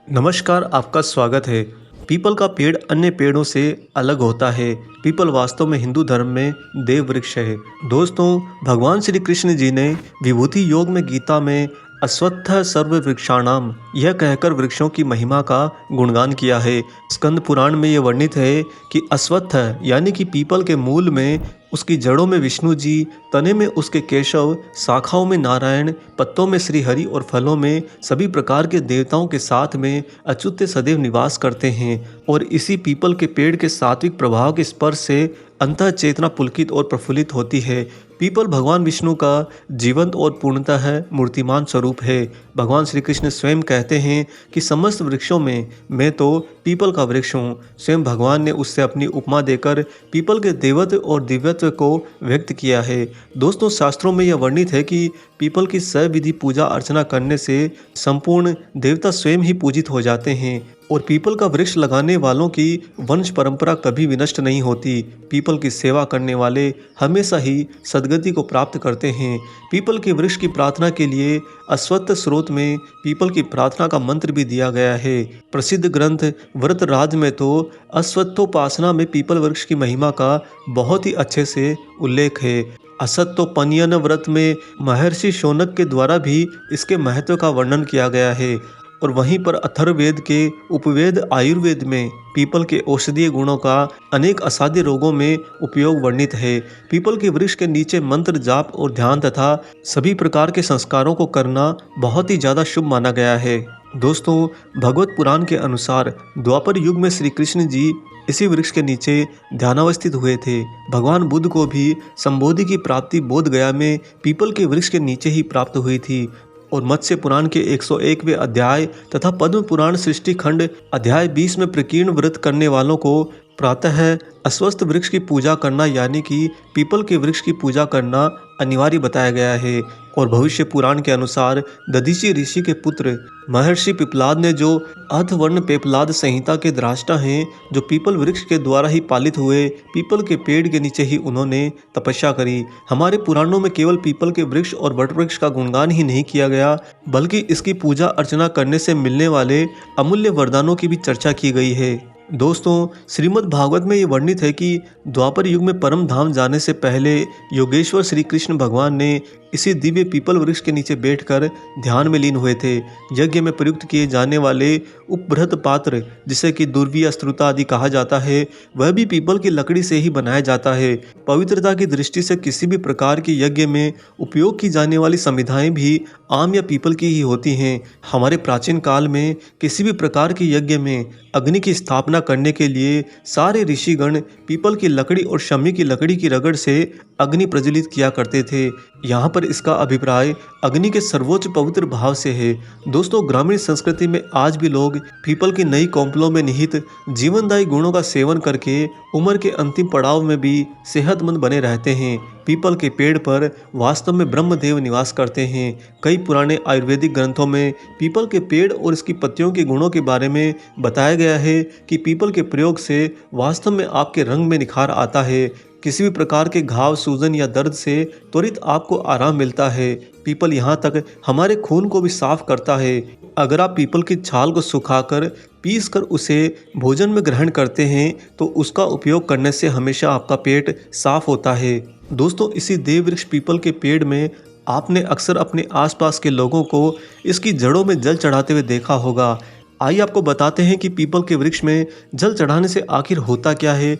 नमस्कार, आपका स्वागत है। पीपल का पेड़ अन्य पेड़ों से अलग होता है। पीपल वास्तव में हिंदू धर्म में देव वृक्ष है। दोस्तों, भगवान श्री कृष्ण जी ने विभूति योग में गीता में अश्वत्थ सर्व वृक्षाणाम यह कहकर वृक्षों की महिमा का गुणगान किया है। स्कंद पुराण में यह वर्णित है कि अश्वत्थ यानी कि पीपल के मूल में उसकी जड़ों में विष्णु जी, तने में उसके केशव, शाखाओं में नारायण, पत्तों में श्री हरि और फलों में सभी प्रकार के देवताओं के साथ में अच्युत सदैव निवास करते हैं। और इसी पीपल के पेड़ के सात्विक प्रभाव के स्पर्श से अंतः चेतना पुलकित और प्रफुल्लित होती है। पीपल भगवान विष्णु का जीवंत और पूर्णतः मूर्तिमान स्वरूप है। भगवान श्री कृष्ण स्वयं कहते हैं कि समस्त वृक्षों में मैं तो पीपल का वृक्ष हूँ। स्वयं भगवान ने उससे अपनी उपमा देकर पीपल के देवत्व और दिव्यत्व को व्यक्त किया है। दोस्तों, शास्त्रों में यह वर्णित है कि पीपल की सविधि पूजा अर्चना करने से संपूर्ण देवता स्वयं ही पूजित हो जाते हैं और पीपल का वृक्ष लगाने वालों की वंश परंपरा कभी विनष्ट नहीं होती। पीपल की सेवा करने वाले हमेशा ही सद्गति को प्राप्त करते हैं। पीपल के वृक्ष की प्रार्थना के लिए अश्वत्थ स्रोत में पीपल की प्रार्थना का मंत्र भी दिया गया है। प्रसिद्ध ग्रंथ व्रतराज में तो अश्वत्थोपासना में पीपल वृक्ष की महिमा का बहुत ही अच्छे से उल्लेख है। असत्योपनयन व्रत में महर्षि शौनक के द्वारा भी इसके महत्व का वर्णन किया गया है। और वहीं पर अथर्ववेद के उपवेद आयुर्वेद में पीपल के औषधीय गुणों का अनेक असाध्य रोगों में उपयोग वर्णित है। पीपल के वृक्ष के नीचे मंत्र जाप और ध्यान तथा सभी प्रकार के संस्कारों को करना बहुत ही ज़्यादा शुभ माना गया है। दोस्तों, भगवत पुराण के अनुसार द्वापर युग में श्री कृष्ण जी इसी वृक्ष के नीचे ध्यानावस्थित हुए थे। भगवान बुद्ध को भी संबोधि की प्राप्ति बोध गया में पीपल के वृक्ष के नीचे ही प्राप्त हुई थी। और मत्स्य पुराण के 101वें अध्याय तथा पद्म पुराण सृष्टि खंड अध्याय 20 में प्रकीर्ण व्रत करने वालों को प्रातः अश्वत्थ वृक्ष की पूजा करना यानी कि पीपल के वृक्ष की पूजा करना अनिवार्य बताया गया है। और भविष्य पुराण के अनुसार दधीचि ऋषि के पुत्र महर्षि पिपलाद ने जो अथवर्ण पेपलाद संहिता के द्राष्टा हैं, जो पीपल वृक्ष के द्वारा ही पालित हुए, पीपल के पेड़ के नीचे ही उन्होंने तपस्या करी। हमारे पुराणों में केवल पीपल के वृक्ष और वट वृक्ष का गुणगान ही नहीं किया गया, बल्कि इसकी पूजा अर्चना करने से मिलने वाले अमूल्य वरदानों की भी चर्चा की गई है। दोस्तों, श्रीमद् भागवत में ये वर्णित है कि द्वापर युग में परम धाम जाने से पहले योगेश्वर श्री कृष्ण भगवान ने इसी दिव्य पीपल वृक्ष के नीचे बैठकर ध्यान में लीन हुए थे। यज्ञ में प्रयुक्त किए जाने वाले उपबृहत पात्र, जिसे कि दुर्वी स्त्रुता आदि कहा जाता है, वह भी पीपल की लकड़ी से ही बनाया जाता है। पवित्रता की दृष्टि से किसी भी प्रकार के यज्ञ में उपयोग की जाने वाली संविधाएं भी आम या पीपल की ही होती हैं। हमारे प्राचीन काल में किसी भी प्रकार के यज्ञ में अग्नि की स्थापना करने के लिए सारे ऋषिगण पीपल की लकड़ी और शमी की लकड़ी की रगड़ से अग्नि प्रज्वलित किया करते थे। यहाँ पर इसका अभिप्राय अग्नि के सर्वोच्च पवित्र भाव से है। दोस्तों, ग्रामीण संस्कृति में आज भी लोग पीपल की नई कौंपलों में निहित जीवनदायी गुणों का सेवन करके उम्र के अंतिम पड़ाव में भी सेहतमंद बने रहते हैं। पीपल के पेड़ पर वास्तव में ब्रह्मदेव निवास करते हैं। कई पुराने आयुर्वेदिक ग्रंथों में पीपल के पेड़ और इसकी पत्तियों के गुणों के बारे में बताया गया है कि पीपल के प्रयोग से वास्तव में आपके रंग में निखार आता है। किसी भी प्रकार के घाव, सूजन या दर्द से त्वरित आपको आराम मिलता है। पीपल यहाँ तक हमारे खून को भी साफ करता है। अगर आप पीपल की छाल को सुखाकर पीसकर उसे भोजन में ग्रहण करते हैं तो उसका उपयोग करने से हमेशा आपका पेट साफ होता है। दोस्तों, इसी देव वृक्ष पीपल के पेड़ में आपने अक्सर अपने आसपास के लोगों को इसकी जड़ों में जल चढ़ाते हुए देखा होगा। आइए आपको बताते हैं कि पीपल के वृक्ष में जल चढ़ाने से आखिर होता क्या है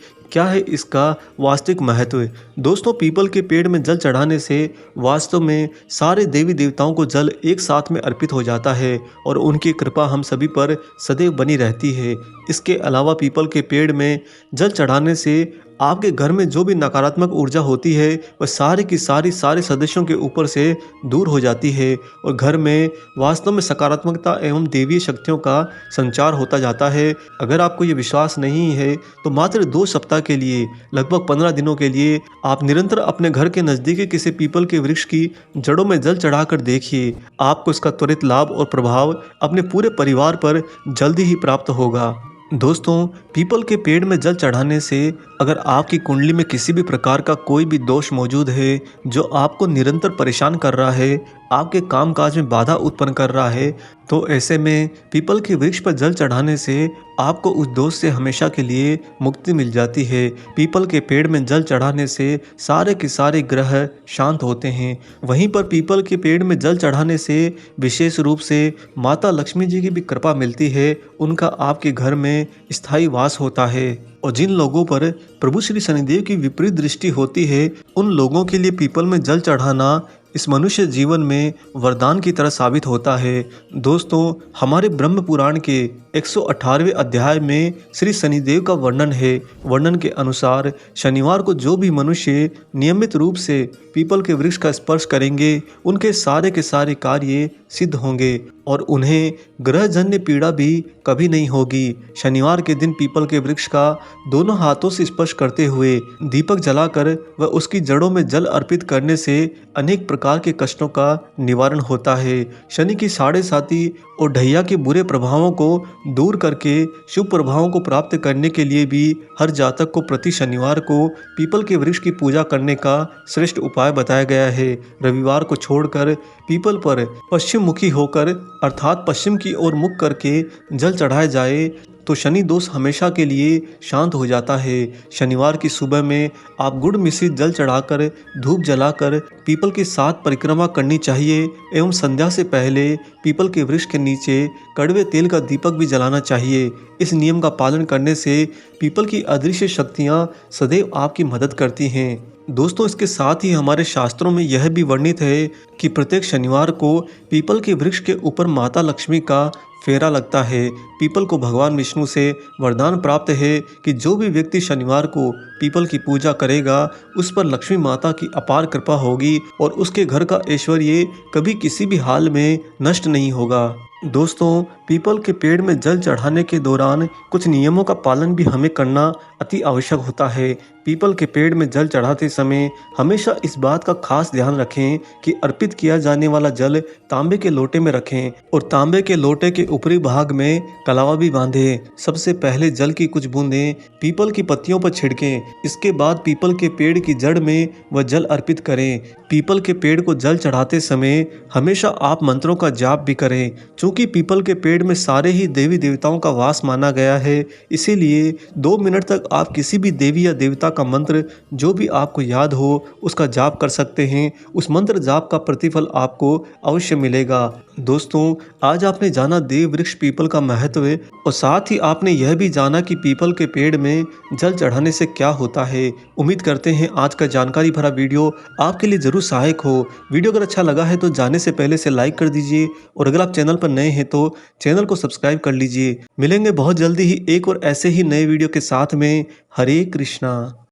इसका वास्तविक महत्व। दोस्तों, पीपल के पेड़ में जल चढ़ाने से वास्तव में सारे देवी देवताओं को जल एक साथ में अर्पित हो जाता है और उनकी कृपा हम सभी पर सदैव बनी रहती है। इसके अलावा पीपल के पेड़ में जल चढ़ाने से आपके घर में जो भी नकारात्मक ऊर्जा होती है वह सारी की सारी सारे सदस्यों के ऊपर से दूर हो जाती है और घर में वास्तव में सकारात्मकता एवं देवीय शक्तियों का संचार होता जाता है। अगर आपको ये विश्वास नहीं है तो मात्र 2 सप्ताह के लिए, लगभग 15 दिनों के लिए आप निरंतर अपने घर के नज़दीकी किसी पीपल के वृक्ष की जड़ों में जल चढ़ाकर देखिए। आपको इसका त्वरित लाभ और प्रभाव अपने पूरे परिवार पर जल्दी ही प्राप्त होगा। दोस्तों, पीपल के पेड़ में जल चढ़ाने से अगर आपकी कुंडली में किसी भी प्रकार का कोई भी दोष मौजूद है जो आपको निरंतर परेशान कर रहा है, आपके कामकाज में बाधा उत्पन्न कर रहा है, तो ऐसे में पीपल के वृक्ष पर जल चढ़ाने से आपको उस दोष से हमेशा के लिए मुक्ति मिल जाती है। पीपल के पेड़ में जल चढ़ाने से सारे के सारे ग्रह शांत होते हैं। वहीं पर पीपल के पेड़ में जल चढ़ाने से विशेष रूप से माता लक्ष्मी जी की भी कृपा मिलती है, उनका आपके घर में स्थायी वास होता है। और जिन लोगों पर प्रभु श्री शनिदेव की विपरीत दृष्टि होती है, उन लोगों के लिए पीपल में जल चढ़ाना इस मनुष्य जीवन में वरदान की तरह साबित होता है। दोस्तों, हमारे ब्रह्म पुराण के 118वें अध्याय में श्री शनिदेव का वर्णन है। वर्णन के अनुसार शनिवार को जो भी मनुष्य नियमित रूप से पीपल के वृक्ष का स्पर्श करेंगे, उनके सारे के सारे कार्य सिद्ध होंगे और उन्हें ग्रहजन्य पीड़ा भी कभी नहीं होगी। शनिवार के दिन पीपल के वृक्ष का दोनों हाथों से स्पर्श करते हुए दीपक जलाकर व उसकी जड़ों में जल अर्पित करने से अनेक प्रकार के कष्टों का निवारण होता है। शनि की साढ़े साती और ढैया के बुरे प्रभावों को दूर करके शुभ प्रभावों को प्राप्त करने के लिए भी हर जातक को प्रति शनिवार को पीपल के वृक्ष की पूजा करने का श्रेष्ठ उपाय बताया गया है। रविवार को छोड़कर पीपल पर पश्चिम मुखी होकर अर्थात पश्चिम की ओर मुख करके जल चढ़ाया जाए तो शनि दोष हमेशा के लिए शांत हो जाता है। शनिवार की सुबह में आप गुड़ मिश्रित जल चढ़ाकर धूप जलाकर पीपल की 7 परिक्रमा करनी चाहिए एवं संध्या से पहले पीपल के वृक्ष के नीचे कड़वे तेल का दीपक भी जलाना चाहिए। इस नियम का पालन करने से पीपल की अदृश्य शक्तियाँ सदैव आपकी मदद करती हैं। दोस्तों, इसके साथ ही हमारे शास्त्रों में यह भी वर्णित है कि प्रत्येक शनिवार को पीपल के वृक्ष के ऊपर माता लक्ष्मी का फेरा लगता है। पीपल को भगवान विष्णु से वरदान प्राप्त है कि जो भी व्यक्ति शनिवार को पीपल की पूजा करेगा, उस पर लक्ष्मी माता की अपार कृपा होगी और उसके घर का ऐश्वर्य कभी किसी भी हाल में नष्ट नहीं होगा। दोस्तों, पीपल के पेड़ में जल चढ़ाने के दौरान कुछ नियमों का पालन भी हमें करना अति आवश्यक होता है। पीपल के पेड़ में जल चढ़ाते समय हमेशा इस बात का खास ध्यान रखें कि अर्पित किया जाने वाला जल तांबे के लोटे में रखें और तांबे के लोटे के ऊपरी भाग में कलावा भी बांधें। सबसे पहले जल की कुछ बूंदें पीपल की पत्तियों पर छिड़कें। इसके बाद पीपल के पेड़ की जड़ में वह जल अर्पित करें। पीपल के पेड़ को जल चढ़ाते समय हमेशा आप मंत्रों का जाप भी करें। चूँकि पीपल के पेड़ में सारे ही देवी देवताओं का वास माना गया है, इसीलिए 2 मिनट तक आप किसी भी देवी या देवता का मंत्र जो भी आपको याद हो उसका जाप कर सकते हैं। उस मंत्र जाप का प्रतिफल आपको अवश्य मिलेगा। दोस्तों, आज आपने जाना देव वृक्ष पीपल का महत्व और साथ ही आपने यह भी जाना कि पीपल के पेड़ में जल चढ़ाने से क्या होता है। उम्मीद करते हैं आज का जानकारी भरा वीडियो आपके लिए जरूर सहायक हो। वीडियो अगर अच्छा लगा है तो जाने से पहले से लाइक कर दीजिए और अगर आप चैनल पर नए हैं तो चैनल को सब्सक्राइब कर लीजिए। मिलेंगे बहुत जल्दी ही एक और ऐसे ही नए वीडियो के साथ में। हरे कृष्णा।